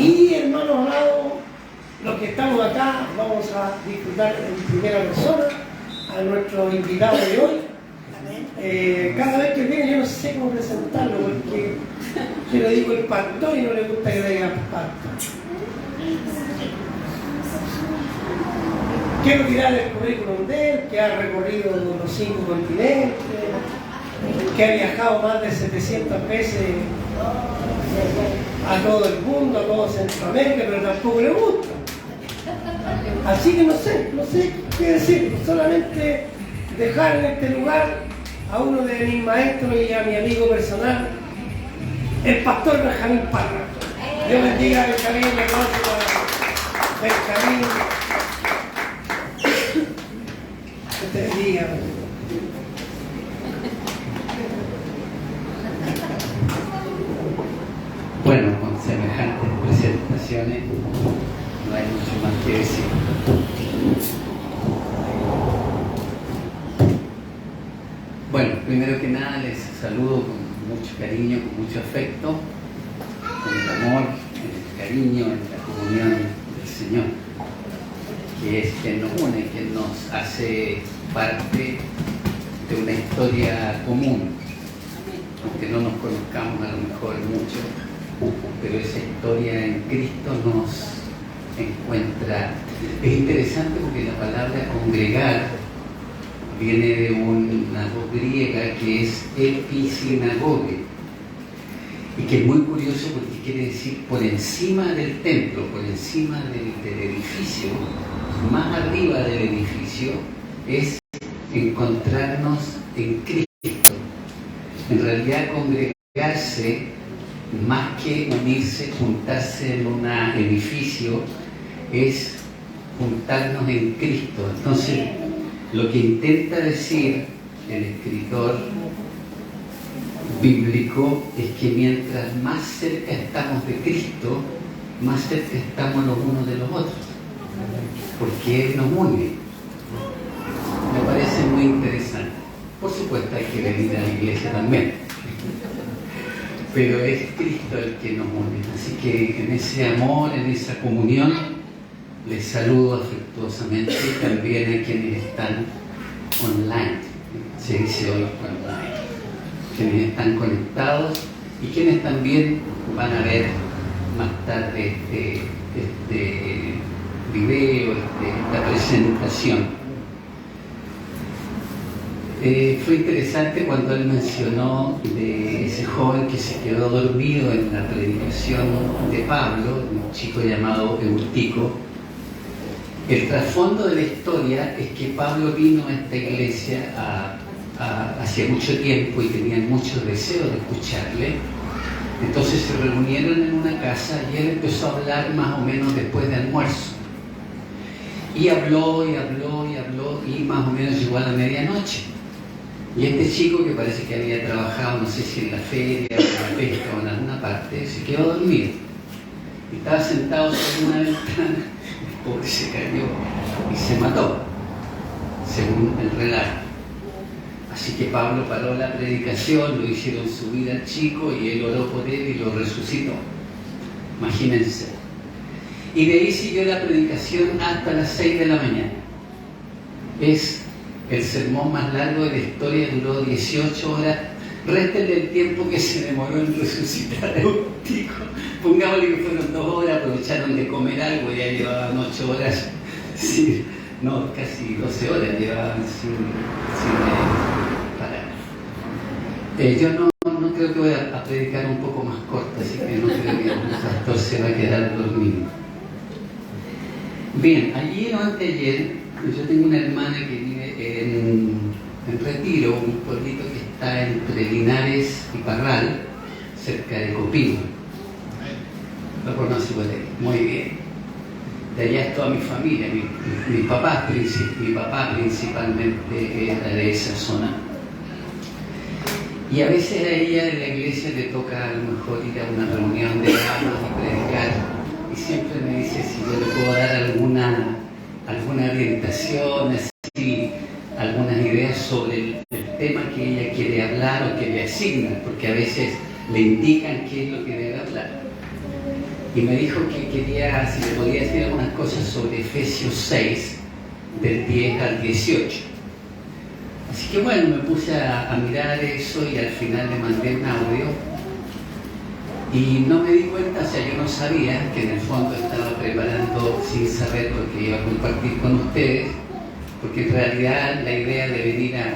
Y hermanos amados, los que estamos acá, vamos a disfrutar en primera persona a nuestro invitado de hoy. Cada vez que viene yo no sé cómo presentarlo, porque yo le digo el pastor y no le gusta que le diga pastor. Quiero tirar el currículum de él, que ha recorrido los 5 continentes, que ha viajado más de 700 veces a todo el mundo, a todo Centroamérica, pero tampoco le gusta. Así que no sé qué decir, solamente dejar en este lugar a uno de mis maestros y a mi amigo personal, el pastor Benjamín Parra. Dios bendiga a Benjamín, le conozco a Benjamín. Que te bendiga. Bueno, con semejantes presentaciones no hay mucho más que decir. Bueno, primero que nada les saludo con mucho cariño, con mucho afecto, con el amor, el cariño, en la comunión del Señor, que es quien nos une, quien nos hace parte de una historia común, aunque no nos conozcamos a lo mejor mucho, pero esa historia en Cristo nos encuentra. Es interesante porque la palabra congregar viene de una voz griega que es episinagoge, y que es muy curioso porque quiere decir por encima del templo, por encima del edificio, más arriba del edificio, es encontrarnos en Cristo. En realidad congregarse, más que unirse, juntarse en un edificio, es juntarnos en Cristo. Entonces, lo que intenta decir el escritor bíblico es que mientras más cerca estamos de Cristo, más cerca estamos los unos de los otros, porque Él nos une. Me parece muy interesante. Por supuesto hay que venir a la iglesia también, pero es Cristo el que nos une. Así que en ese amor, en esa comunión, les saludo afectuosamente también a quienes están online, se dice hoy online, quienes están conectados y quienes también van a ver más tarde este video, esta presentación. Fue interesante cuando él mencionó de ese joven que se quedó dormido en la predicación de Pablo, un chico llamado Eutico. El trasfondo de la historia es que Pablo vino a esta iglesia hacía mucho tiempo y tenían mucho deseo de escucharle. Entonces se reunieron en una casa y él empezó a hablar más o menos después de almuerzo. Y habló y más o menos llegó a la medianoche. Y este chico, que parece que había trabajado, no sé si en la feria o en la pesca o en alguna parte, se quedó dormido. Y estaba sentado sobre una ventana, el pobre se cayó y se mató, según el relato. Así que Pablo paró la predicación, lo hicieron subir al chico y él oró por él y lo resucitó. Imagínense. Y de ahí siguió la predicación hasta las 6 de la mañana. Es el sermón más largo de la historia, duró 18 horas. Réstenle el tiempo que se demoró en resucitar a Eutico. Pongámosle que fueron 2 horas, aprovecharon de comer algo, ya llevaban 8 horas, sí, no, casi 12 horas llevaban sin parar. Yo no creo que voy a predicar un poco más corto, así que no creo que el pastor se va a quedar dormido. Bien, ayer o anteayer, yo tengo una hermana que vive en Retiro, un pueblito que está entre Linares y Parral, cerca de Copihue. Lo conoce por ahí, muy bien. De allá es toda mi familia, mi papá principalmente era de esa zona. Y a veces a ella en la iglesia le toca a lo mejor ir a una reunión de damas y predicar. Y siempre me dice si yo le puedo dar alguna orientación, así, algunas ideas sobre el tema que ella quiere hablar o que le asignan, porque a veces le indican qué es lo que debe hablar. y me dijo que quería, si le podía decir algunas cosas sobre Efesios 6, del 10 al 18. Así que bueno, me puse a mirar eso y al final le mandé un audio y no me di cuenta, o sea, yo no sabía que en el fondo estaba preparando sin saber lo que iba a compartir con ustedes, porque en realidad la idea de venir a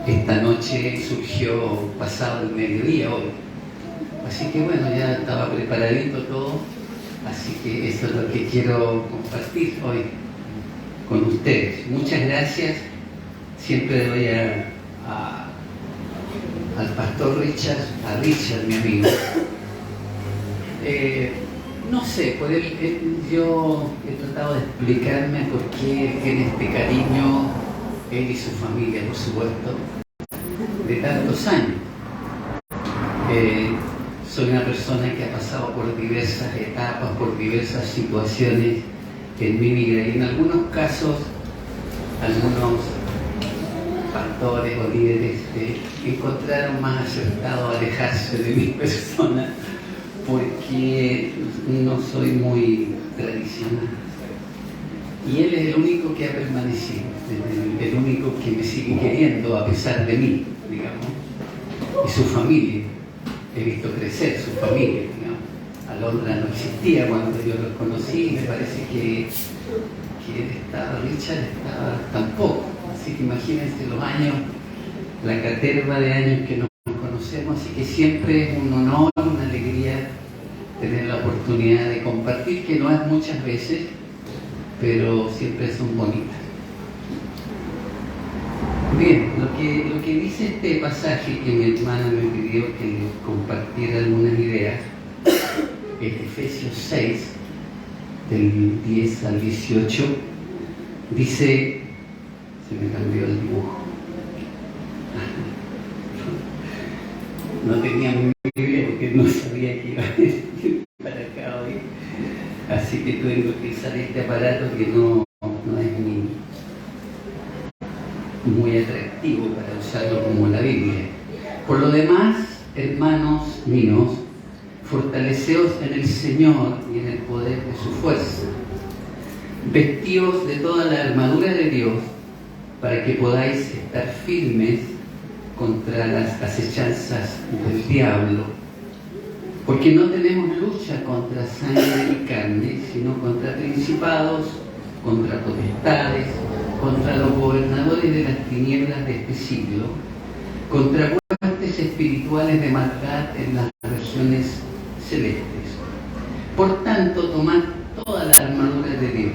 esta noche surgió pasado el mediodía hoy. Así que bueno, ya estaba preparadito todo, así que eso es lo que quiero compartir hoy con ustedes. Muchas gracias. Siempre le doy al pastor Richard, a Richard, mi amigo. No sé, por él, yo he tratado de explicarme por qué tiene este cariño, él y su familia, por supuesto, de tantos años. Soy una persona que ha pasado por diversas etapas, por diversas situaciones en mi vida, y en algunos casos, algunos pastores o líderes encontraron más acertado alejarse de mi persona porque no soy muy tradicional. Y él es el único que ha permanecido, el único que me sigue queriendo a pesar de mí, digamos, y su familia. He visto crecer su familia, digamos. Alondra no existía cuando yo lo conocí y me parece que él estaba, Richard estaba tampoco. Así que imagínense los años, la caterva de años que nos conocemos, así que siempre es un honor, una alegría tener la oportunidad de compartir, que no es muchas veces, pero siempre son bonitas. Bien, lo que dice este pasaje que mi hermana me pidió que le compartiera algunas ideas, es Efesios 6, del 10 al 18, dice, se me cambió el dibujo, no tenía mi Biblia porque no sabía que iba a ir para acá hoy, así que tengo que usar este aparato que no es muy atractivo para usarlo como la Biblia. Por lo demás, hermanos míos, fortaleceos en el Señor y en el poder de su fuerza. Vestíos de toda la armadura de Dios para que podáis estar firmes contra las acechanzas del diablo. Porque no tenemos lucha contra sangre y carne, sino contra principados, contra potestades, contra los gobernadores de las tinieblas de este siglo, contra huestes espirituales de maldad en las regiones celestes. Por tanto, tomad toda la armadura de Dios,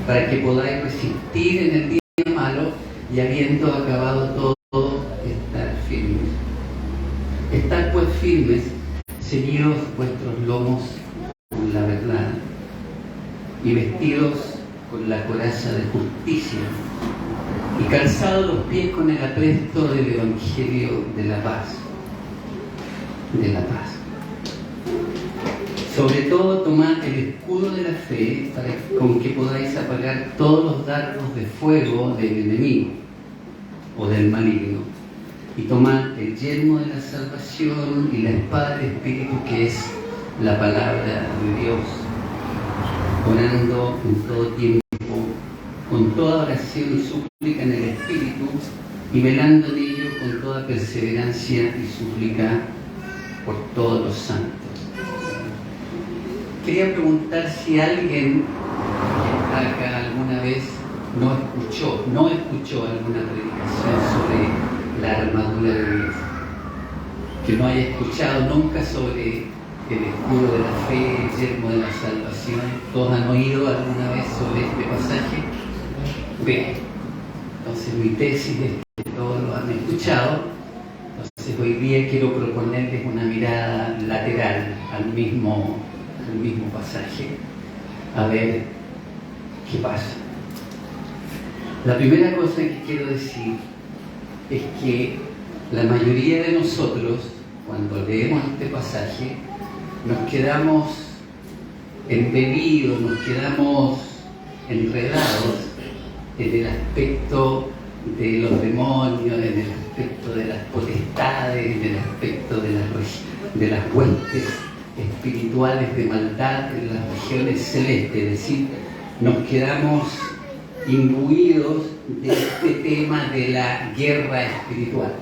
para que podáis resistir en el día malo y habiendo acabado todo, estar firmes. Estad pues firmes, ceñidos vuestros lomos con la verdad y vestidos con la coraza de justicia y calzados los pies con el apresto del Evangelio de la paz. Sobre todo tomad el escudo de la fe con que podáis apagar todos los dardos de fuego del enemigo o del maligno, y tomad el yelmo de la salvación y la espada del Espíritu, que es la palabra de Dios, orando en todo tiempo, con toda oración y súplica en el Espíritu, y velando en ello con toda perseverancia y súplica por todos los santos. Quería preguntar si alguien que está acá alguna vez no escuchó alguna predicación sobre la armadura de Dios, que no haya escuchado nunca sobre el escudo de la fe, el yelmo de la salvación. ¿Todos han oído alguna vez sobre este pasaje? Bien, entonces mi tesis es que todos lo han escuchado. Entonces hoy día quiero proponerles una mirada lateral al mismo pasaje, a ver qué pasa. La primera cosa que quiero decir es que la mayoría de nosotros, cuando leemos este pasaje, nos quedamos embebidos, nos quedamos enredados en el aspecto de los demonios, en el aspecto de las potestades, en el aspecto de las huestes espirituales de maldad en las regiones celestes, es decir, nos quedamos imbuidos de este tema de la guerra espiritual,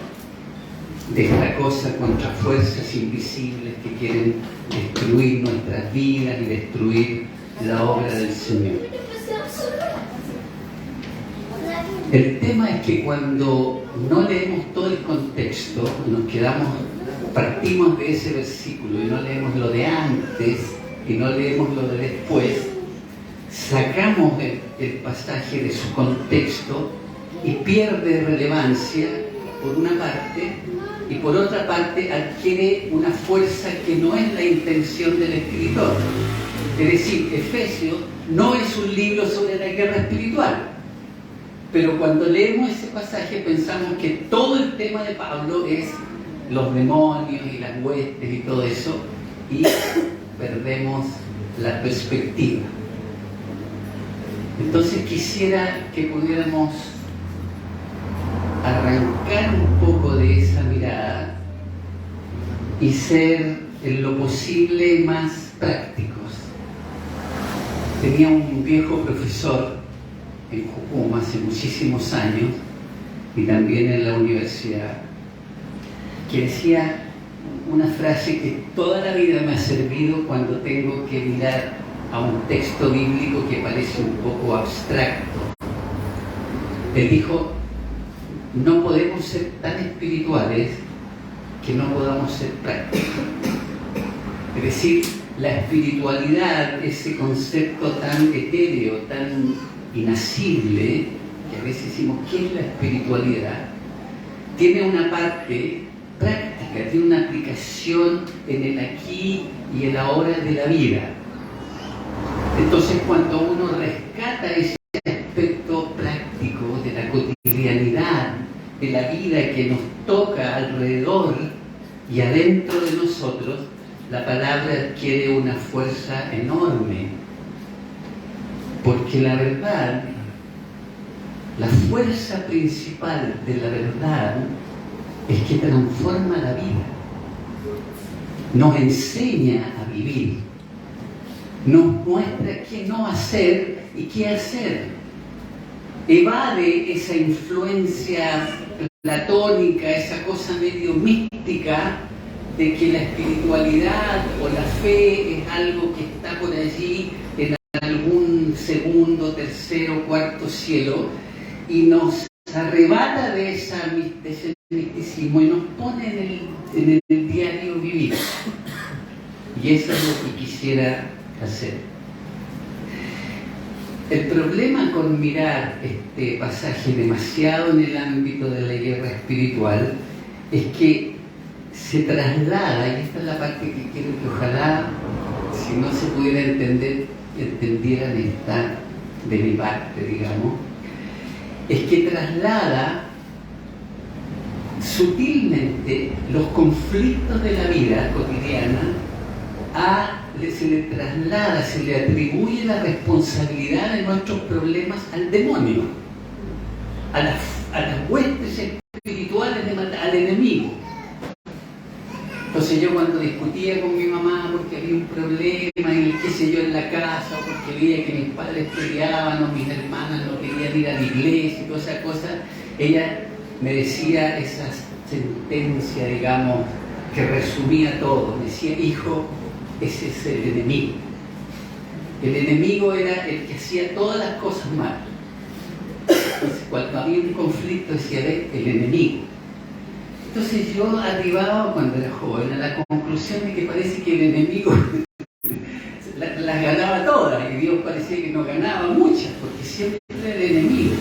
de esta cosa contra fuerzas invisibles que quieren destruir nuestras vidas y destruir la obra del Señor. El tema es que cuando no leemos todo el contexto, partimos de ese versículo y no leemos lo de antes y no leemos lo de después, sacamos el pasaje de su contexto y pierde relevancia por una parte, y por otra parte adquiere una fuerza que no es la intención del escritor. Es decir, Efesios no es un libro sobre la guerra espiritual, pero cuando leemos ese pasaje pensamos que todo el tema de Pablo es los demonios y las huestes y todo eso, y perdemos la perspectiva. Entonces quisiera que pudiéramos arrancar un poco de esa mirada y ser en lo posible más prácticos. Tenía un viejo profesor en Jucum hace muchísimos años y también en la universidad, que decía una frase que toda la vida me ha servido cuando tengo que mirar a un texto bíblico que parece un poco abstracto. Él dijo: no podemos ser tan espirituales que no podamos ser prácticos. Es decir, la espiritualidad, ese concepto tan etéreo, tan inasible, que a veces decimos, ¿qué es la espiritualidad?, tiene una parte práctica, tiene una aplicación en el aquí y el ahora de la vida. Entonces, cuando uno rescata ese aspecto práctico de la cotidianidad, de la vida que nos toca alrededor y adentro de nosotros, la palabra adquiere una fuerza enorme. Porque la verdad, la fuerza principal de la verdad es que transforma la vida, nos enseña a vivir, nos muestra qué no hacer y qué hacer, evade esa influencia platónica, esa cosa medio mística de que la espiritualidad o la fe es algo que está por allí en algún segundo, tercero, cuarto cielo, y nos arrebata de ese misticismo y nos pone en el diario vivir. Y eso es lo que quisiera hacer. El problema con mirar este pasaje demasiado en el ámbito de la guerra espiritual es que se traslada, y esta es la parte que quiero que ojalá, si no se pudiera entender, entendieran esta de mi parte, digamos, es que traslada sutilmente los conflictos de la vida cotidiana se le traslada, se le atribuye la responsabilidad de nuestros problemas al demonio, a las huestes espirituales de matar, al enemigo. Entonces yo cuando discutía con mi mamá porque había un problema y qué sé yo en la casa, porque veía que mis padres peleaban o mis hermanas no querían ir a la iglesia y todas esas cosas, ella me decía esa sentencia, digamos, que resumía todo. Me decía: hijo, ese es el enemigo. El enemigo era el que hacía todas las cosas mal. Entonces, cuando había un conflicto decía: ve, el enemigo. Entonces yo arribaba cuando era joven a la conclusión de que parece que el enemigo las ganaba todas y Dios parecía que no ganaba muchas, porque siempre era el enemigo.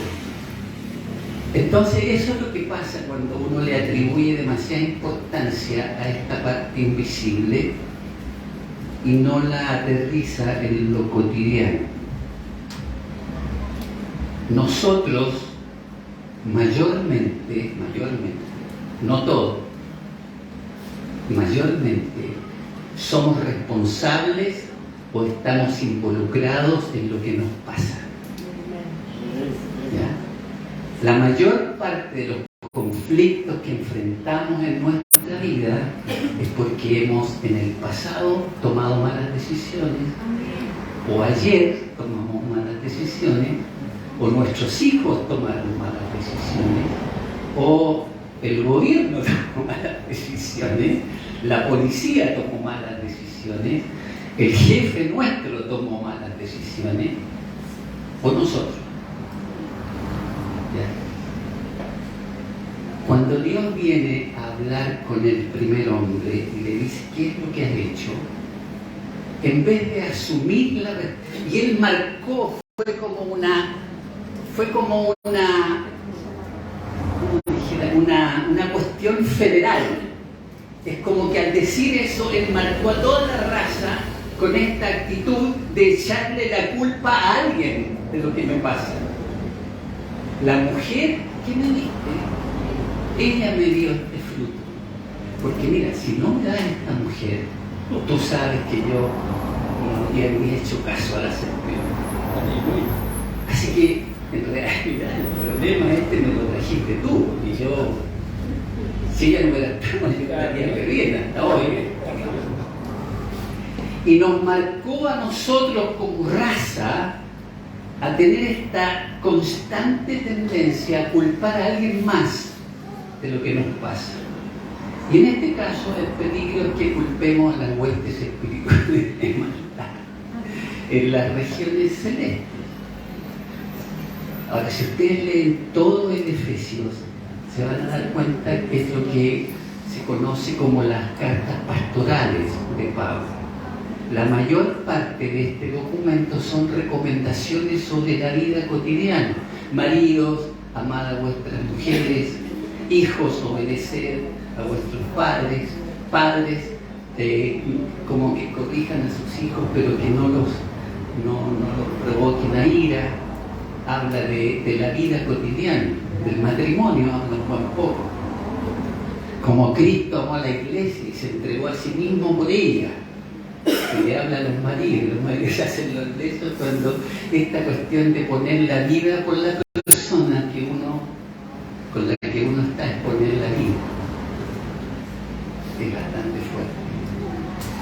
Entonces eso es lo que pasa cuando uno le atribuye demasiada importancia a esta parte invisible y no la aterriza en lo cotidiano. Nosotros mayormente, no todo, mayormente somos responsables o estamos involucrados en lo que nos pasa. ¿Ya? La mayor parte de los conflictos que enfrentamos en nuestra vida es porque hemos en el pasado tomado malas decisiones, o ayer tomamos malas decisiones, o nuestros hijos tomaron malas decisiones, o el gobierno tomó malas decisiones, la policía tomó malas decisiones, el jefe nuestro tomó malas decisiones, o nosotros. ¿Ya? Cuando Dios viene a hablar con el primer hombre y le dice, ¿qué es lo que has hecho? En vez de asumir y él marcó, fue como una cuestión federal. Es como que al decir eso, él marcó a toda la raza con esta actitud de echarle la culpa a alguien de lo que me pasa. La mujer que me diste, ella me dio este fruto. Porque mira, si no me da esta mujer, tú sabes que yo no le había hecho caso a la serpiente. Así que, en realidad, el problema me lo trajiste tú. Y yo, si ella no me la estaba, yo estaría bebiendo hasta hoy. Y nos marcó a nosotros como raza a tener esta constante tendencia a culpar a alguien más de lo que nos pasa. Y en este caso el peligro es que culpemos a las huestes espirituales de maldad en las regiones celestes. Ahora, si ustedes leen todo el Efesios, se van a dar cuenta que es lo que se conoce como las cartas pastorales de Pablo. La mayor parte de este documento son recomendaciones sobre la vida cotidiana. Maridos, amad a vuestras mujeres, hijos, obedeced a vuestros padres, como que corrijan a sus hijos, pero que no los provoquen a ira. Habla de la vida cotidiana, del matrimonio, habla un poco. Como Cristo amó a la iglesia y se entregó a sí mismo por ella. Y le habla a los maridos hacen los besos cuando esta cuestión de poner la vida por la persona con la que uno está es poner la vida. Es bastante fuerte.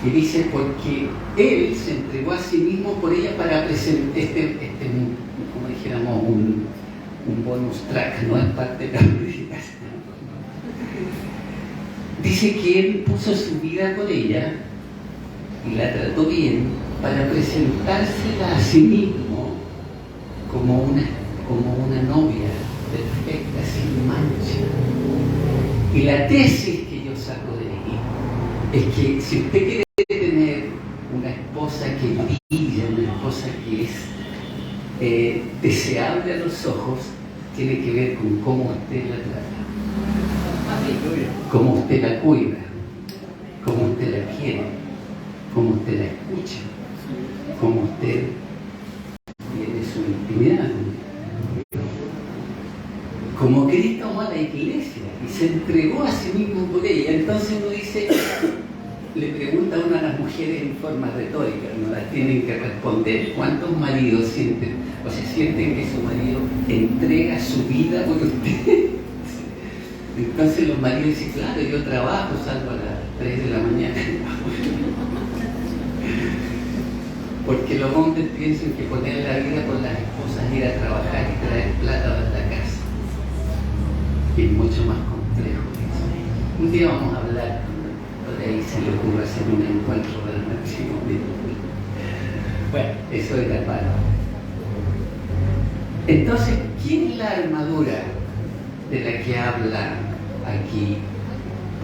Y dice, porque Él se entregó a sí mismo por ella para presentar, como dijéramos, un bonus track, no es parte de la predicación. Dice que Él puso su vida por ella y la trató bien para presentársela a sí mismo como una novia perfecta, sin mancha. Y la tesis que yo saco de aquí es que si usted quiere tener una esposa que brilla, una esposa que es deseable a los ojos, tiene que ver con cómo usted la trata, cómo usted la cuida, cómo usted la quiere, cómo usted la escucha, cómo usted tiene su intimidad. Como Cristo amó a la iglesia y se entregó a sí mismo por ella. Entonces uno dice, le pregunta a una de las mujeres en forma retórica, no las tienen que responder, ¿cuántos maridos sienten que su marido entrega su vida por usted? Entonces los maridos dicen, claro, yo trabajo, salgo a las 3 de la mañana. Porque los hombres piensan que poner la vida por las esposas es ir a trabajar y traer plata para la casa. Y es mucho más complejo eso. Un día vamos a hablar, por ahí se le ocurre hacer un encuentro para el matrimonio. Bueno, eso es la parte. Entonces, ¿quién es la armadura de la que habla aquí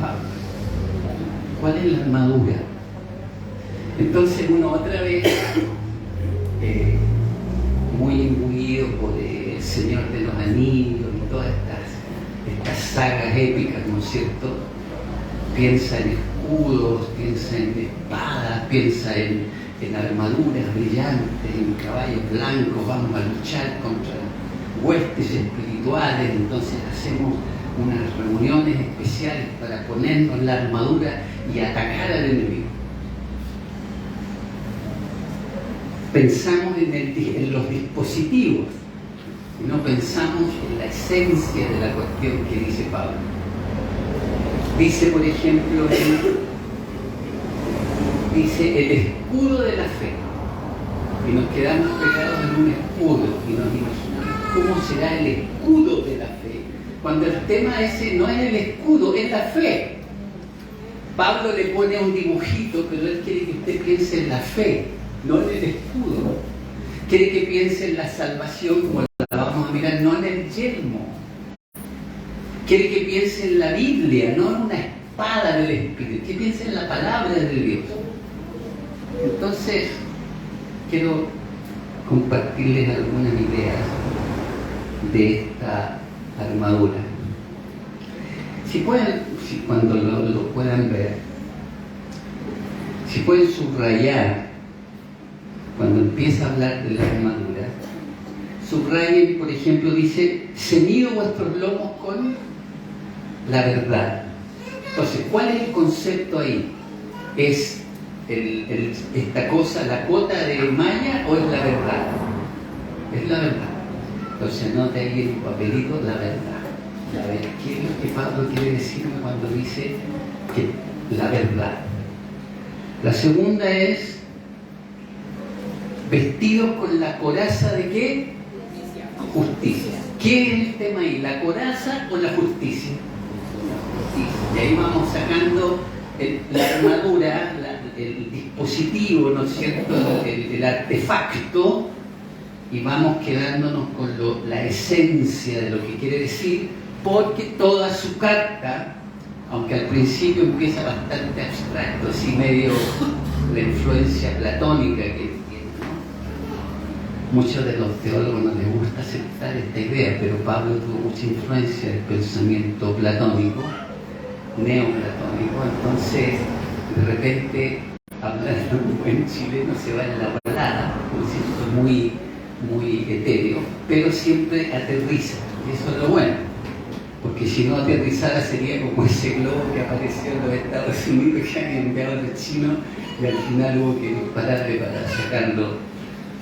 Pablo? ¿Cuál es la armadura? Entonces uno otra vez, muy imbuido por El Señor de los Anillos y todas estas sagas épicas, ¿no es cierto? Piensa en escudos, piensa en espadas, piensa en armaduras brillantes, en caballos blancos, vamos a luchar contra huestes espirituales, entonces hacemos unas reuniones especiales para ponernos la armadura y atacar al enemigo. Pensamos en los dispositivos y no pensamos en la esencia de la cuestión que dice Pablo. Dice, por ejemplo, dice el escudo de la fe. Y nos quedamos pegados en un escudo y nos imaginamos cómo será el escudo de la fe, cuando el tema ese no es el escudo, es la fe. Pablo le pone un dibujito, pero él quiere que usted piense en la fe, no en el escudo. Quiere que piense en la salvación, como la vamos a mirar, no en el yelmo. Quiere que piense en la Biblia, no en una espada del Espíritu, que piense en la palabra de Dios. Entonces, quiero compartirles algunas ideas de esta armadura. Si pueden, cuando lo puedan ver, si pueden subrayar, cuando empieza a hablar de la armadura, subrayen, por ejemplo, dice, ceñido vuestros lomos con la verdad. Entonces, ¿cuál es el concepto ahí? ¿Es esta cosa, la cota de malla, o es la verdad? Es la verdad. Entonces, anote ahí en el papelito la verdad. A ver, ¿qué es lo que Pablo quiere decirme cuando dice que la verdad? La segunda es vestidos con la coraza de ¿qué? Justicia. ¿Qué es el tema ahí? ¿La coraza o la justicia? Y ahí vamos sacando la armadura, el dispositivo, ¿no es cierto?, el artefacto, y vamos quedándonos con la esencia de lo que quiere decir, porque toda su carta, aunque al principio empieza bastante abstracto, así medio la influencia platónica que tiene, ¿no? Muchos de los teólogos no les gusta aceptar esta idea, pero Pablo tuvo mucha influencia del pensamiento platónico, neoplatónico. Entonces de repente hablando un buen chileno se va en la volada, muy etéreo, pero siempre aterriza, y eso es lo bueno, porque si no aterrizara sería como ese globo que apareció en los Estados Unidos que han enviado a los chinos y al final hubo que dispararle para sacarlo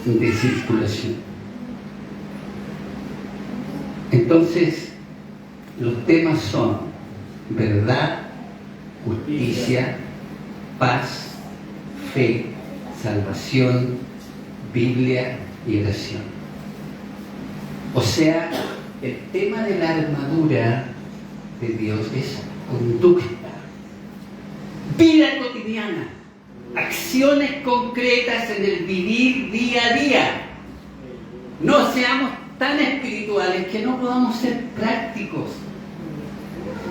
de circulación. Entonces los temas son verdad, justicia, paz, fe, salvación, Biblia y oración. O sea, el tema de la armadura de Dios es conducta, vida cotidiana, acciones concretas en el vivir día a día. No seamos tan espirituales que no podamos ser prácticos.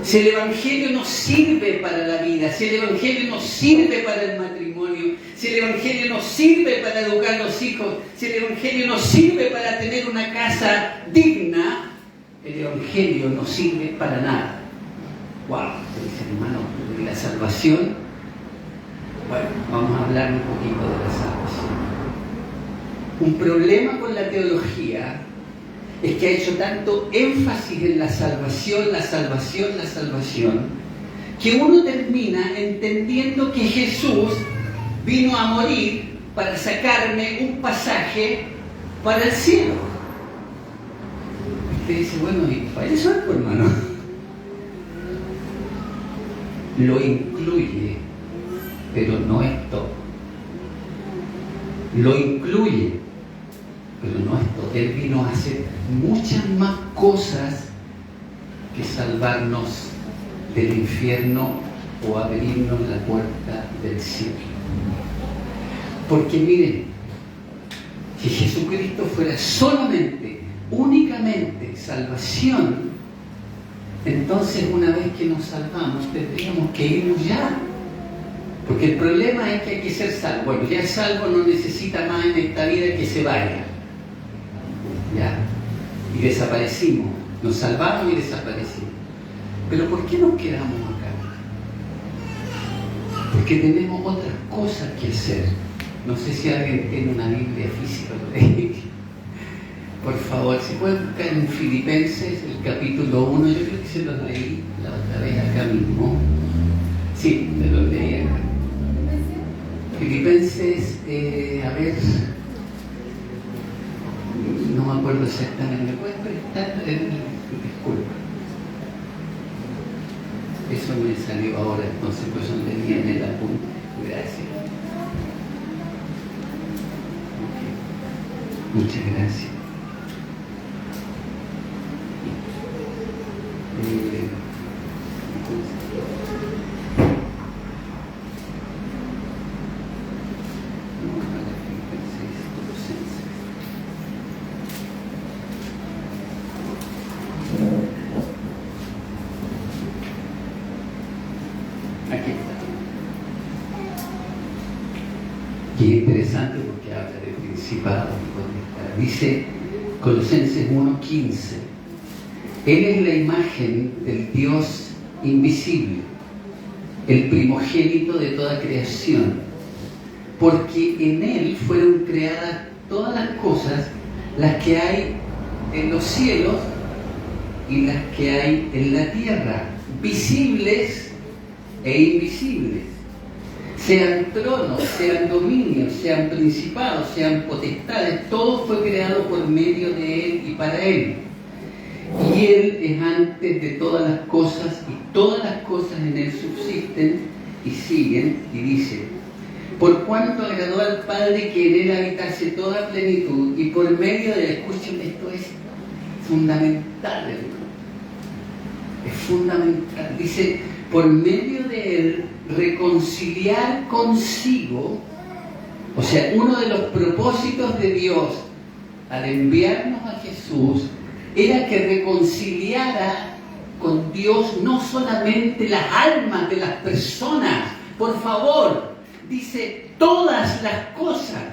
Si el Evangelio nos sirve para la vida, si el Evangelio nos sirve para el matrimonio, si el Evangelio nos sirve para educar a los hijos, si el Evangelio nos sirve para tener una casa digna, el Evangelio no sirve para nada. ¡Wow! Dice hermano, de la salvación. Bueno, vamos a hablar un poquito de la salvación. Un problema con la teología es que ha hecho tanto énfasis en la salvación, que uno termina entendiendo que Jesús vino a morir para sacarme un pasaje para el cielo. Usted dice, bueno, ¿y para eso es, hermano? Lo incluye, pero no es todo. Lo incluye, pero no es todo. Él vino a hacer muchas más cosas que salvarnos del infierno o abrirnos la puerta del cielo. Porque miren, si Jesucristo fuera solamente, únicamente salvación, entonces una vez que nos salvamos tendríamos que irnos ya. Porque el problema es que hay que ser salvo. Bueno, ya salvo no necesita más en esta vida que se vaya. Ya. Y desaparecimos. Nos salvamos y desaparecimos. Pero ¿por qué nos quedamos acá? Porque tenemos otras cosas que hacer. No sé si alguien tiene una Biblia física por ahí. Por favor, si pueden buscar en Filipenses, el capítulo 1, yo creo que se los leí la otra vez acá mismo. Sí, me lo leí acá. Filipenses, a ver, no me acuerdo exactamente, ¿me puedes prestar? Disculpa. Eso me salió ahora, entonces pues no tenía en el apunte. Gracias. Okay. Muchas gracias. Aquí está. Y es interesante porque habla de principado. Dice Colosenses 1:15. Él es la imagen del Dios invisible, el primogénito de toda creación, porque en Él fueron creadas todas las cosas, las que hay en los cielos y las que hay en la tierra, visibles e invisibles, sean tronos, sean dominios, sean principados, sean potestades, todo fue creado por medio de Él y para Él. Y Él es antes de todas las cosas, y todas las cosas en Él subsisten y siguen, y dice: por cuanto agradó al Padre que en Él habitase toda plenitud, y por medio de, escuchen, esto es fundamental, hermano, es fundamental, dice, por medio de Él reconciliar consigo, o sea, uno de los propósitos de Dios al enviarnos a Jesús era que reconciliara con Dios no solamente las almas de las personas, por favor, dice todas las cosas.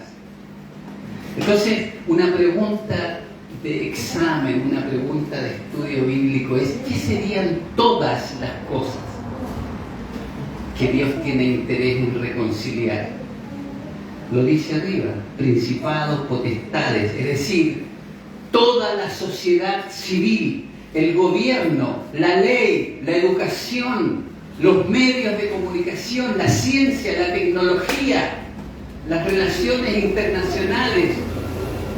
Entonces, una pregunta de examen, una pregunta de estudio bíblico es: ¿qué serían todas las cosas que Dios tiene interés en reconciliar? Lo dice arriba: principados, potestades, es decir, toda la sociedad civil, el gobierno, la ley, la educación, los medios de comunicación, la ciencia, la tecnología, las relaciones internacionales,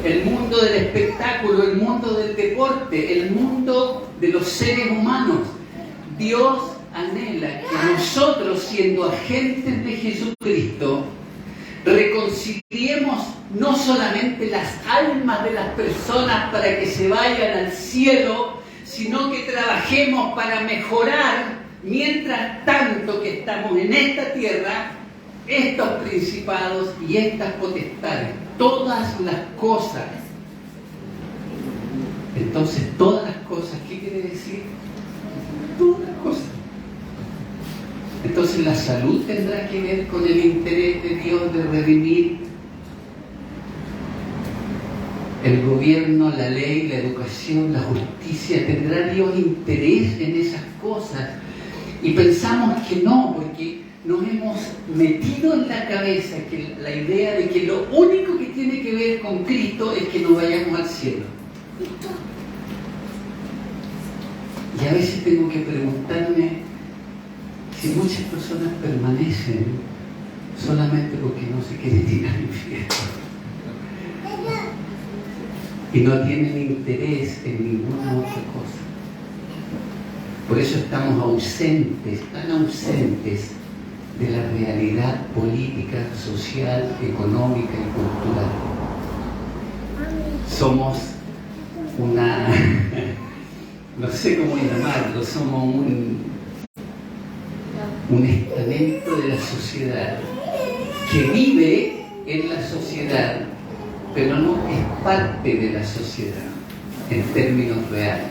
el mundo del espectáculo, el mundo del deporte, el mundo de los seres humanos. Dios anhela que nosotros, siendo agentes de Jesucristo, reconciliemos no solamente las almas de las personas para que se vayan al cielo, sino que trabajemos para mejorar, mientras tanto que estamos en esta tierra, estos principados y estas potestades, todas las cosas. Entonces, todas las cosas, ¿qué quiere decir? Todas las cosas. Entonces, la salud tendrá que ver con el interés de Dios de redimir. El gobierno, la ley, la educación, la justicia, ¿tendrá Dios interés en esas cosas? Y pensamos que no, porque nos hemos metido en la cabeza que la idea de que lo único que tiene que ver con Cristo es que nos vayamos al cielo. Y a veces tengo que preguntarme si muchas personas permanecen solamente porque no se quieren ir al infierno y no tienen interés en ninguna otra cosa. Por eso estamos ausentes, tan ausentes de la realidad política, social, económica y cultural. Somos una, no sé cómo llamarlo, somos un estamento de la sociedad que vive en la sociedad, pero no es parte de la sociedad en términos reales.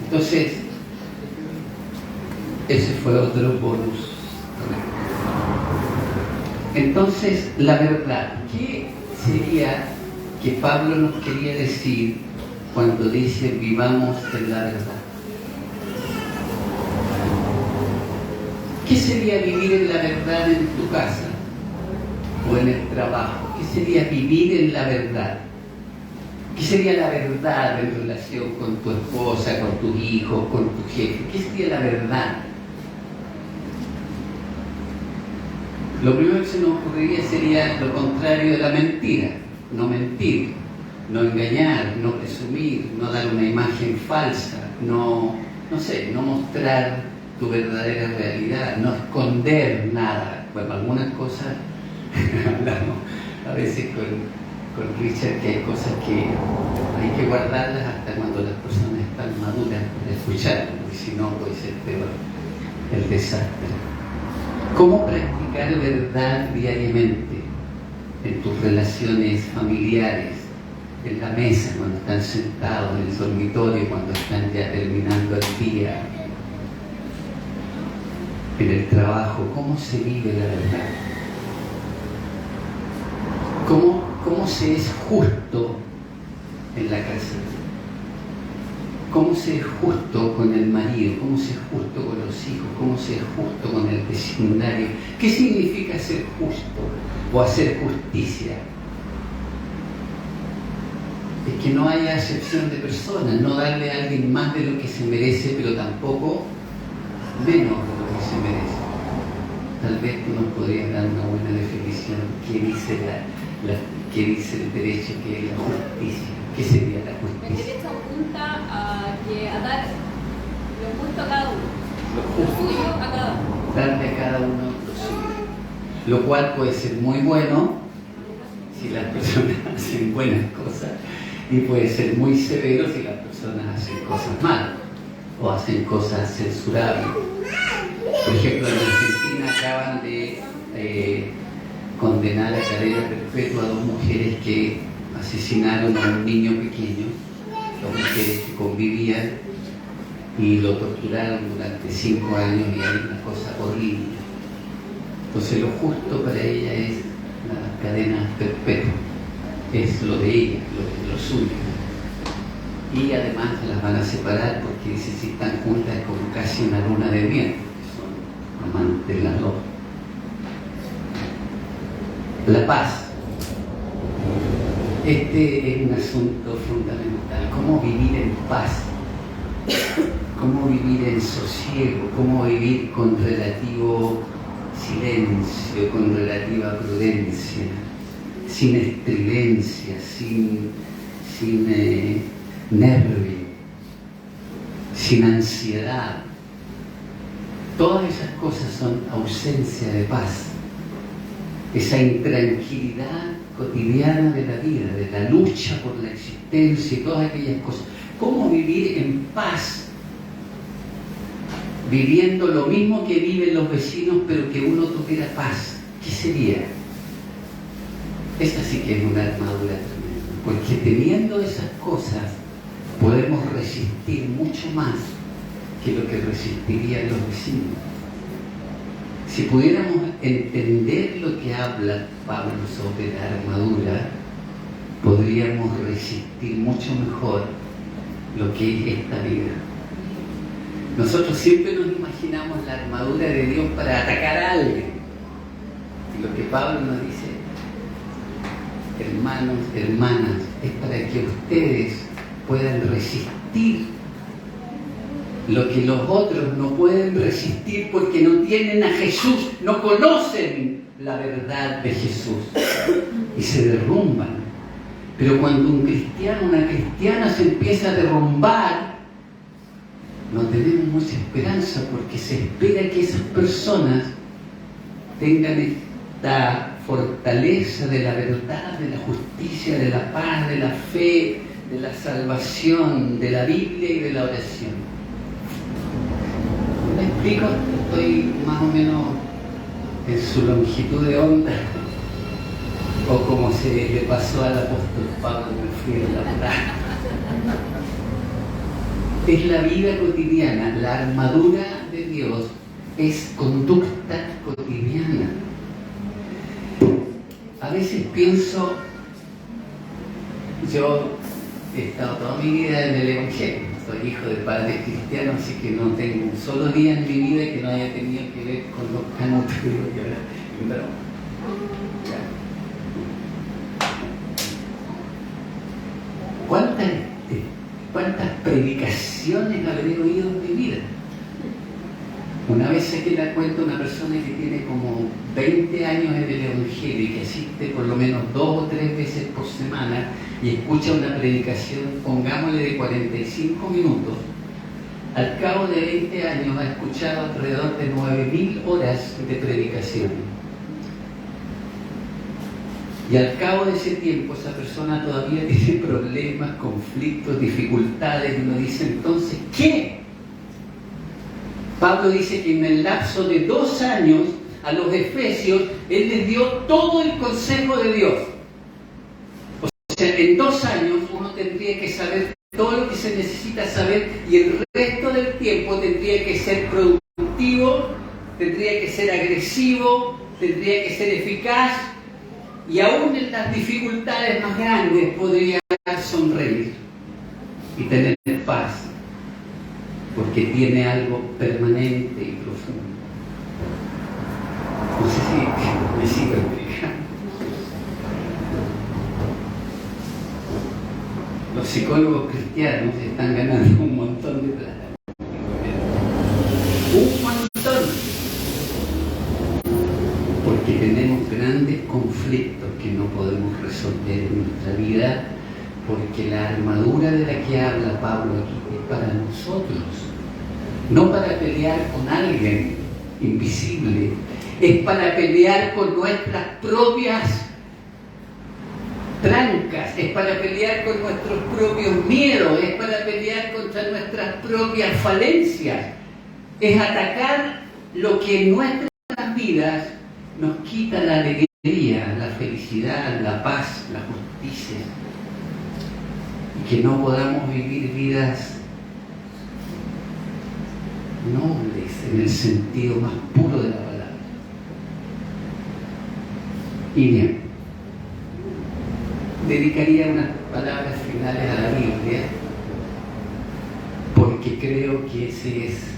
Entonces, ese fue otro bonus. Entonces, la verdad, ¿qué sería que Pablo nos quería decir cuando dice vivamos en la verdad? ¿Qué sería vivir en la verdad en tu casa o en el trabajo? ¿Qué sería vivir en la verdad? ¿Qué sería la verdad en relación con tu esposa, con tus hijos, con tu jefe? ¿Qué sería la verdad? Lo primero que se nos ocurriría sería lo contrario de la mentira: no mentir, no engañar, no presumir, no dar una imagen falsa, no mostrar tu verdadera realidad, no esconder nada. Bueno, algunas cosas hablamos a veces con Richard que hay cosas que hay que guardarlas hasta cuando las personas están maduras para escucharlas, porque si no puede ser peor el desastre. ¿Cómo practicar verdad diariamente en tus relaciones familiares, en la mesa, cuando están sentados, en el dormitorio, cuando están ya terminando el día, en el trabajo? ¿Cómo se vive la verdad? ¿Cómo se es justo en la casa? ¿Cómo se es justo con el marido? ¿Cómo se es justo con los hijos? ¿Cómo se es justo con el vecindario? ¿Qué significa ser justo o hacer justicia? Es que no haya acepción de personas, no darle a alguien más de lo que se merece, pero tampoco menos de lo que se merece. Tal vez tú nos podrías dar una buena definición. ¿Qué dice qué dice el derecho, que es la justicia? ¿Qué sería la justicia? El derecho apunta a dar lo justo a cada uno, Lo justo. lo suyo a cada uno. Darle a cada uno lo suyo. Lo cual puede ser muy bueno si las personas hacen buenas cosas, y puede ser muy severo si las personas hacen cosas malas o hacen cosas censurables. Por ejemplo, en Argentina acaban de condenar a cadena perpetua a 2 mujeres que asesinaron a un niño pequeño, 2 mujeres que convivían, y lo torturaron durante 5 años, y hay una cosa horrible. Entonces lo justo para ella es la cadena perpetua, es lo de ella, lo suyo. Y además las van a separar porque si están juntas es como casi una luna de miel, porque son amantes las dos. La paz. Este es un asunto fundamental. ¿Cómo vivir en paz? ¿Cómo vivir en sosiego? ¿Cómo vivir con relativo silencio, con relativa prudencia, sin estridencia, sin nervio, sin ansiedad? Todas esas cosas son ausencia de paz. Esa intranquilidad cotidiana de la vida, de la lucha por la existencia y todas aquellas cosas. ¿Cómo vivir en paz? Viviendo lo mismo que viven los vecinos, pero que uno tuviera paz. ¿Qué sería? Esa sí que es una armadura tremenda, porque teniendo esas cosas podemos resistir mucho más que lo que resistirían los vecinos. Si pudiéramos entender lo que habla Pablo sobre la armadura, podríamos resistir mucho mejor lo que es esta vida. Nosotros siempre nos imaginamos la armadura de Dios para atacar a alguien. Y lo que Pablo nos dice, hermanos, hermanas, es para que ustedes puedan resistir lo que los otros no pueden resistir porque no tienen a Jesús, no conocen la verdad de Jesús y se derrumban. Pero cuando un cristiano, una cristiana se empieza a derrumbar, no tenemos mucha esperanza, porque se espera que esas personas tengan esta fortaleza de la verdad, de la justicia, de la paz, de la fe, de la salvación, de la Biblia y de la oración. ¿Me explico? Estoy más o menos en su longitud de onda, o como se le pasó al apóstol Pablo, me fui a la plata. Es la vida cotidiana, la armadura de Dios es conducta cotidiana. A veces pienso, yo he estado toda mi vida en el Evangelio, soy hijo de padres cristianos, así que no tengo un solo día en mi vida que no haya tenido que ver con los canutos que ahora en broma. ¿Cuántas predicaciones habré oído en mi vida? Una vez saqué la cuenta una persona que tiene como 20 años en el Evangelio y que asiste por lo menos 2 o 3 veces por semana y escucha una predicación, pongámosle de 45 minutos, Al cabo de 20 años ha escuchado alrededor de 9.000 horas de predicación. Y al cabo de ese tiempo esa persona todavía tiene problemas, conflictos, dificultades, y uno dice entonces, ¿qué? Pablo dice que en el lapso de 2 años a los efesios, él les dio todo el consejo de Dios. O sea, en 2 años uno tendría que saber todo lo que se necesita saber y el resto del tiempo tendría que ser productivo, tendría que ser agresivo, tendría que ser eficaz y aún en las dificultades más grandes podría sonreír y tener paz, porque tiene algo permanente y profundo. No sé si me sigo explicando. Los psicólogos cristianos están ganando un montón de plata. Un montón. Porque tenemos grandes conflictos que no podemos resolver en nuestra vida, porque la armadura de la que habla Pablo aquí es para nosotros, no para pelear con alguien invisible, es para pelear con nuestras propias trancas, es para pelear con nuestros propios miedos, es para pelear contra nuestras propias falencias, es atacar lo que en nuestras vidas nos quita la alegría, la felicidad, la paz, la justicia, y que no podamos vivir vidas nobles en el sentido más puro de la palabra. Y bien, dedicaría unas palabras finales a la Biblia, porque creo que ese es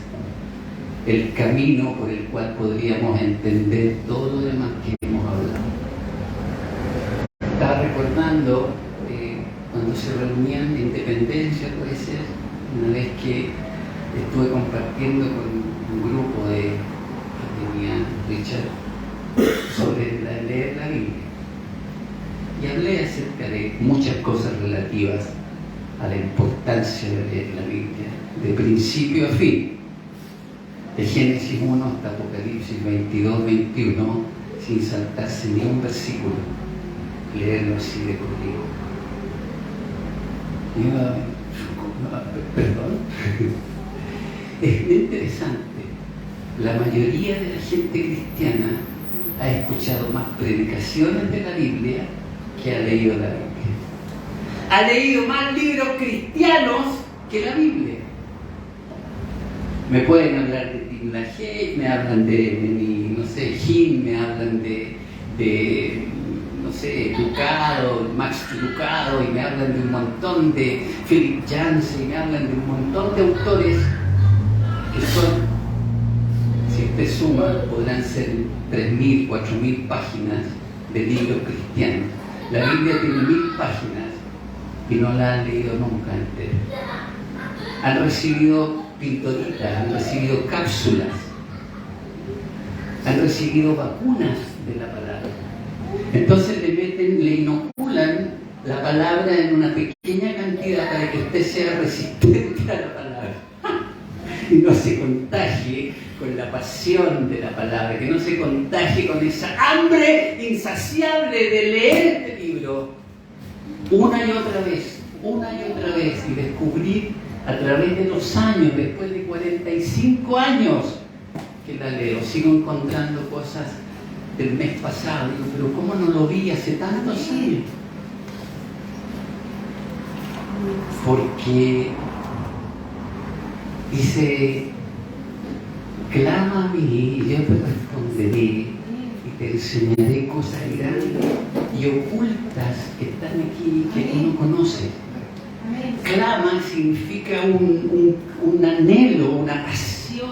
el camino por el cual podríamos entender todo lo demás que hemos hablado. Estaba recordando cuando se reunían en Independencia, puede ser, una vez que estuve compartiendo con un grupo que tenía Richard sobre leer la Biblia. Y hablé acerca de muchas cosas relativas a la importancia de leer la Biblia, de principio a fin, de Génesis 1 hasta Apocalipsis 22, 21, sin saltarse ni un versículo, leerlo así de corrido. Perdón. Es muy interesante. La mayoría de la gente cristiana ha escuchado más predicaciones de la Biblia que ha leído la Biblia. Ha leído más libros cristianos que la Biblia. Me pueden hablar de Tim LaHaye, me hablan de no sé, Jim, me hablan de no sé, Lucado, Max Lucado, y me hablan de un montón de Philip Yancey, y me hablan de un montón de autores que son, si usted suma, podrán ser 3.000, 4.000 páginas de libros cristianos. La Biblia tiene 1.000 páginas y no la han leído nunca entera. Han recibido pildoritas, han recibido cápsulas, han recibido vacunas de la palabra. Entonces le inoculan la palabra en una pequeña cantidad para que usted sea resistente a la palabra y no se contagie con la pasión de la palabra, que no se contagie con esa hambre insaciable de leer este libro una y otra vez, y descubrir a través de los años, después de 45 años que la leo, sigo encontrando cosas del mes pasado. Digo, pero ¿cómo no lo vi hace tantos años? Porque dice, clama a mí y yo te responderé y te enseñaré cosas grandes y ocultas que están aquí, que tú no conoces. Clama significa un anhelo, una pasión,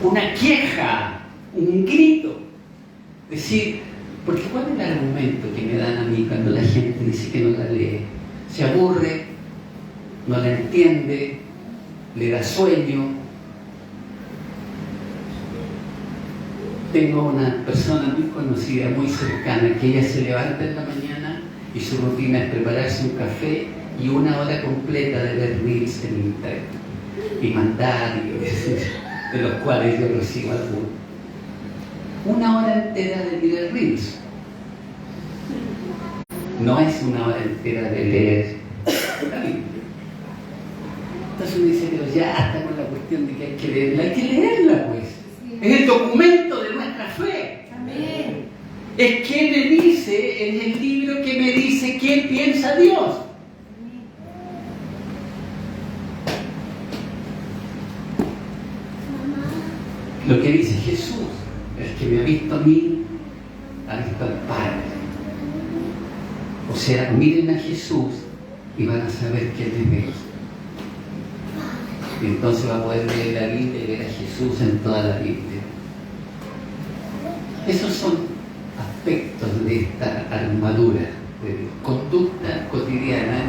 una queja, un grito. Es decir, porque ¿cuál es el argumento que me dan a mí cuando la gente dice que no la lee? Se aburre, no la entiende, le da sueño. Tengo una persona muy conocida, muy cercana, que ella se levanta en la mañana y su rutina es prepararse un café y 1 hora completa de ver reels en internet y mandar, de los cuales yo recibo algunos. 1 hora entera de mirar reels. No es 1 hora entera de leer la Biblia. Entonces uno dice, pero ya está con la cuestión de que hay que leerla. Hay que leerla, pues. Es el documento de nuestra fe. Amén. Es que me dice, en el libro que me dice quién piensa Dios. Lo que dice Jesús, el que me ha visto a mí, ha visto al Padre. O sea, miren a Jesús y van a saber quién es Él. Y entonces va a poder leer la Biblia y ver a Jesús en toda la Biblia. Esos son aspectos de esta armadura de conducta cotidiana.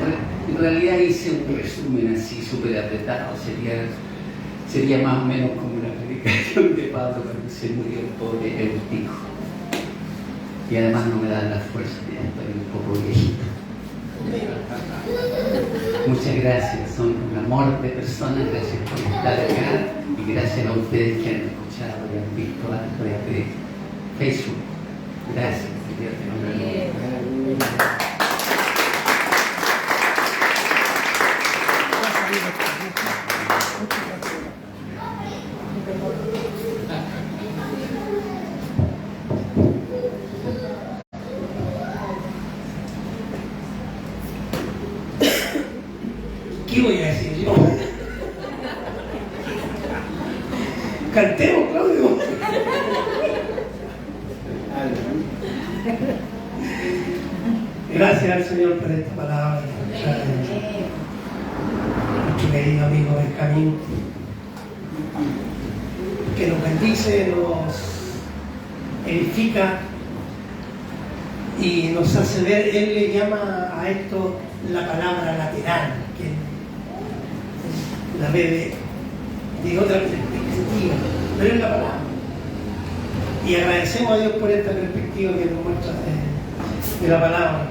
En realidad hice un resumen así súper apretado. Sería más o menos como una predicación de Pablo cuando se murió el pobre Eutico. Y además no me dan las fuerzas, ya estoy un poco viejito. Muchas gracias, son un amor de personas, gracias por estar acá y gracias a ustedes que han escuchado y han visto a través de Facebook. Gracias, que Dios te bendiga. ¿Qué voy a decir yo? Cantemos, Claudio. Gracias al Señor por esta palabra. Nuestro querido amigo Benjamín, que nos bendice, nos edifica y nos hace ver. Él le llama a esto la palabra lateral, que la ve de otra perspectiva, pero es la palabra. Y agradecemos a Dios por esta perspectiva que nos muestra de la palabra.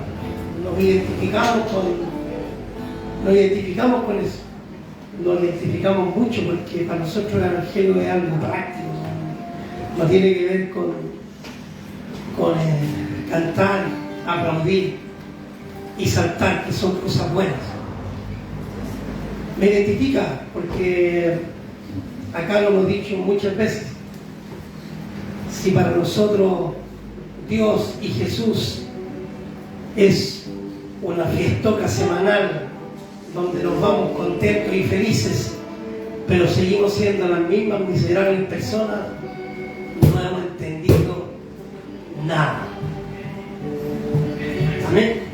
Nos identificamos con eso. Nos identificamos mucho porque para nosotros el evangelio es algo práctico, no tiene que ver con cantar, aplaudir y saltar, que son cosas buenas. Me identifica porque acá lo hemos dicho muchas veces. Si para nosotros Dios y Jesús es una fiestoca semanal donde nos vamos contentos y felices, pero seguimos siendo las mismas miserables personas, no hemos entendido nada. Amén.